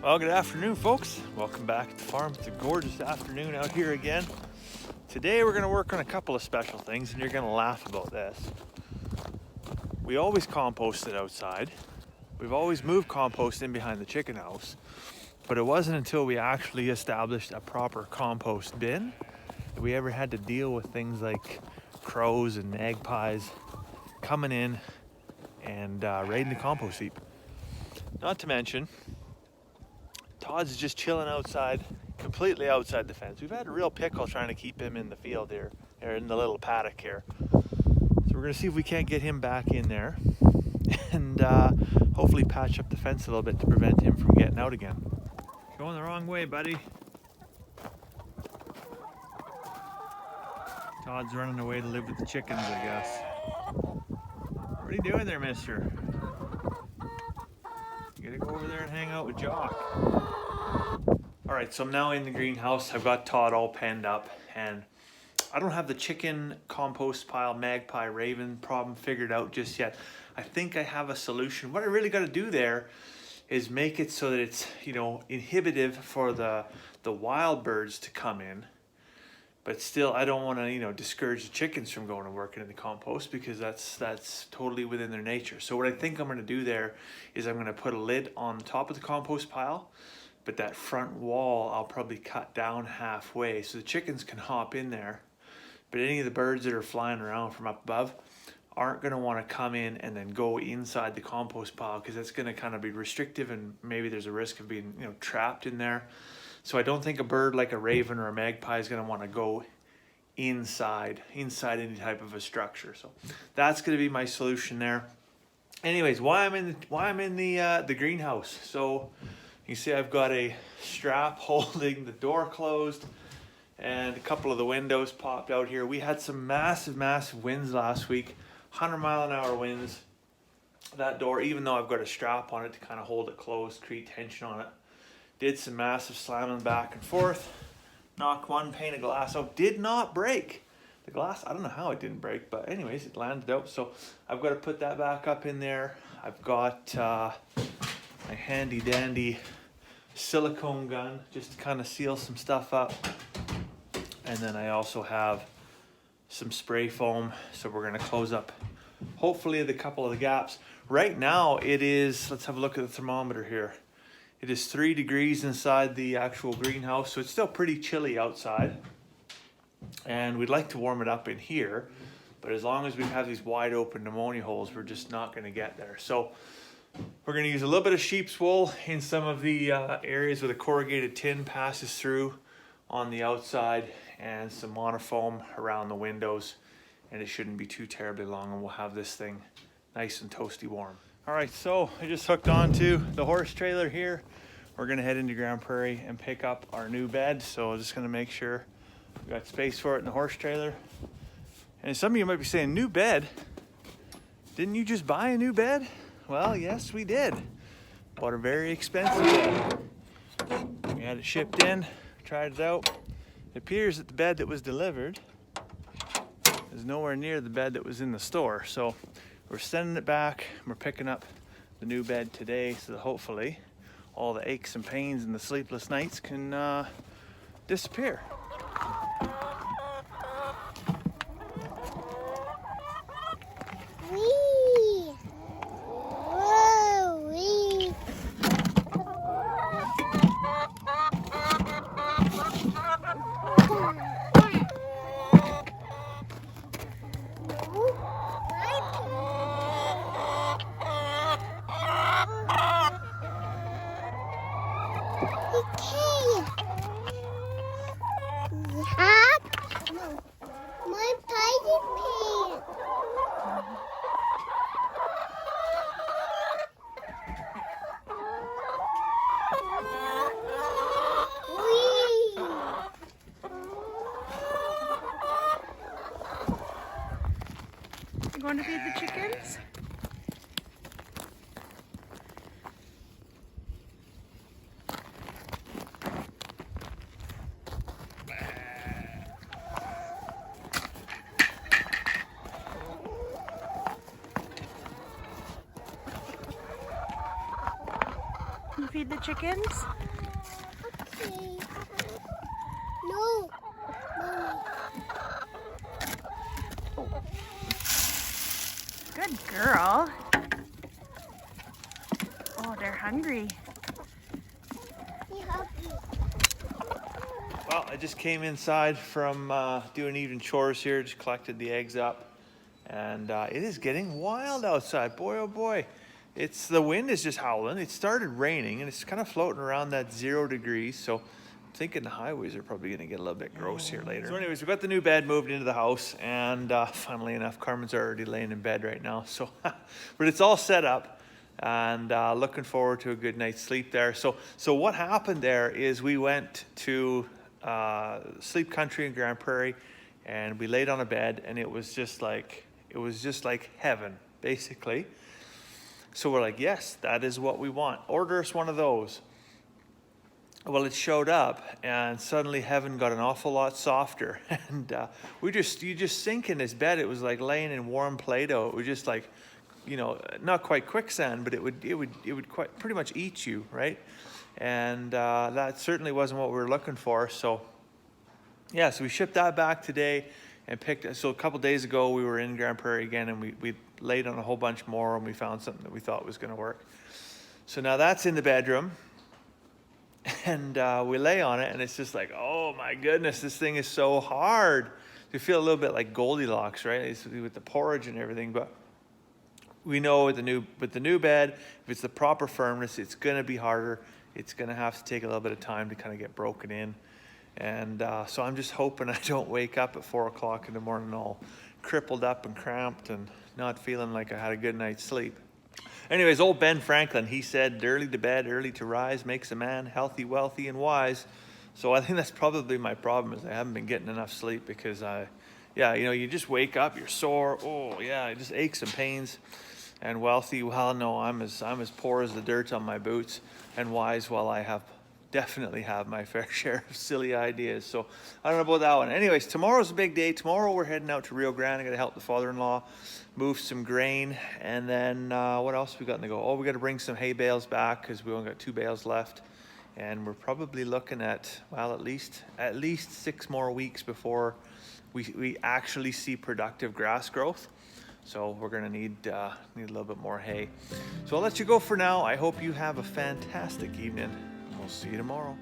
Well, good afternoon, folks. Welcome back to the farm. It's a gorgeous afternoon out here again. Today we're going to work on a couple of special things, and you're going to laugh about this. We always composted outside. We've always moved compost in behind the chicken house, but it wasn't until we actually established a proper compost bin that we ever had to deal with things like crows and magpies coming in and raiding the compost heap. Not to mention, Todd's just chilling outside, completely outside the fence. We've had a real pickle trying to keep him in the field here, or in the little paddock here. So we're gonna see if we can't get him back in there and hopefully patch up the fence a little bit to prevent him from getting out again. Going the wrong way, buddy. Todd's running away to live with the chickens, I guess. What are you doing there, mister? You gotta go over there and hang out with Jock. All right, so I'm now in the greenhouse. I've got Todd all penned up, and I don't have the chicken compost pile, magpie, raven problem figured out just yet. I think I have a solution. What I really got to do there is make it so that it's, inhibitive for the wild birds to come in, but still I don't want to, discourage the chickens from going and working in the compost, because that's totally within their nature. So what I think I'm going to do there is I'm going to put a lid on the top of the compost pile, but that front wall I'll probably cut down halfway so the chickens can hop in there, but any of the birds that are flying around from up above aren't going to want to come in and then go inside the compost pile, because that's going to kind of be restrictive, and maybe there's a risk of being trapped in there. So I don't think a bird like a raven or a magpie is going to want to go inside any type of a structure. So that's going to be my solution there. Anyways, why I'm in the greenhouse. So you see I've got a strap holding the door closed, and a couple of the windows popped out here. We had some massive winds last week, 100-mile-an-hour winds. That door, even though I've got a strap on it to kind of hold it closed, create tension on it, did some massive slamming back and forth. Knocked one pane of glass out, did not break. The glass, I don't know how it didn't break, but anyways, it landed out. So I've got to put that back up in there. I've got my handy dandy silicone gun just to kind of seal some stuff up, and then I also have some spray foam, so we're going to close up hopefully the couple of the gaps. Right now it is, let's have a look at the thermometer here. It is 3 degrees inside the actual greenhouse, so it's still pretty chilly outside, and we'd like to warm it up in here, but as long as we have these wide open pneumonia holes, we're just not going to get there. So we're going to use a little bit of sheep's wool in some of the areas where the corrugated tin passes through on the outside, and some monofoam around the windows, and it shouldn't be too terribly long, and we'll have this thing nice and toasty warm. All right, so I just hooked onto the horse trailer here. We're going to head into Grand Prairie and pick up our new bed, so I'm just going to make sure we've got space for it in the horse trailer. And some of you might be saying, new bed? Didn't you just buy a new bed? Well, yes, we did. Bought a very expensive bed. We had it shipped in, tried it out. It appears that the bed that was delivered is nowhere near the bed that was in the store. So we're sending it back. We're picking up the new bed today, so that hopefully all the aches and pains and the sleepless nights can disappear. You going to feed the chickens? feed the chickens? Okay. No. Good girl. Oh, they're hungry. Well, I just came inside from doing evening chores here, just collected the eggs up, and it is getting wild outside. Boy, oh boy. The wind is just howling. It started raining, and it's kind of floating around that 0 degrees, so I'm thinking the highways are probably going to get a little bit gross here later. So anyways, we got the new bed moved into the house, and funnily enough, Carmen's already laying in bed right now, so but it's all set up. And looking forward to a good night's sleep there. So what happened there is we went to Sleep Country in Grand Prairie, and we laid on a bed, and it was just like heaven, basically. So we're like, yes, that is what we want. Order us one of those. Well, it showed up, and suddenly heaven got an awful lot softer, and you just sink in this bed. It was like laying in warm Play-Doh. It was just like, you know, not quite quicksand, but it would quite pretty much eat you, right? And that certainly wasn't what we were looking for. So yeah, so we shipped that back today and so a couple days ago we were in Grand Prairie again, and we laid on a whole bunch more, and we found something that we thought was going to work. So now that's in the bedroom, and we lay on it, and it's just like, oh my goodness, this thing is so hard. You feel a little bit like Goldilocks, right? It's with the porridge and everything, but we know with the new bed, if it's the proper firmness, it's going to be harder. It's going to have to take a little bit of time to kind of get broken in. And so I'm just hoping I don't wake up at 4 o'clock in the morning all crippled up and cramped and not feeling like I had a good night's sleep. Anyways, old Ben Franklin, he said, early to bed, early to rise makes a man healthy, wealthy, and wise. So I think that's probably my problem, is I haven't been getting enough sleep, because yeah, you know, you just wake up, you're sore. Oh yeah, it just aches and pains. And wealthy, well, no, I'm as poor as the dirt on my boots. And wise, well, I definitely have my fair share of silly ideas. So I don't know about that one. Anyways, tomorrow's a big day. Tomorrow we're heading out to Rio Grande. I got to help the father-in-law move some grain. And then what else we got to go? Oh, we got to bring some hay bales back, because we only got 2 bales left. And we're probably looking at, well, at least 6 more weeks before we actually see productive grass growth. So we're gonna need a little bit more hay. So I'll let you go for now. I hope you have a fantastic evening. We'll see you tomorrow.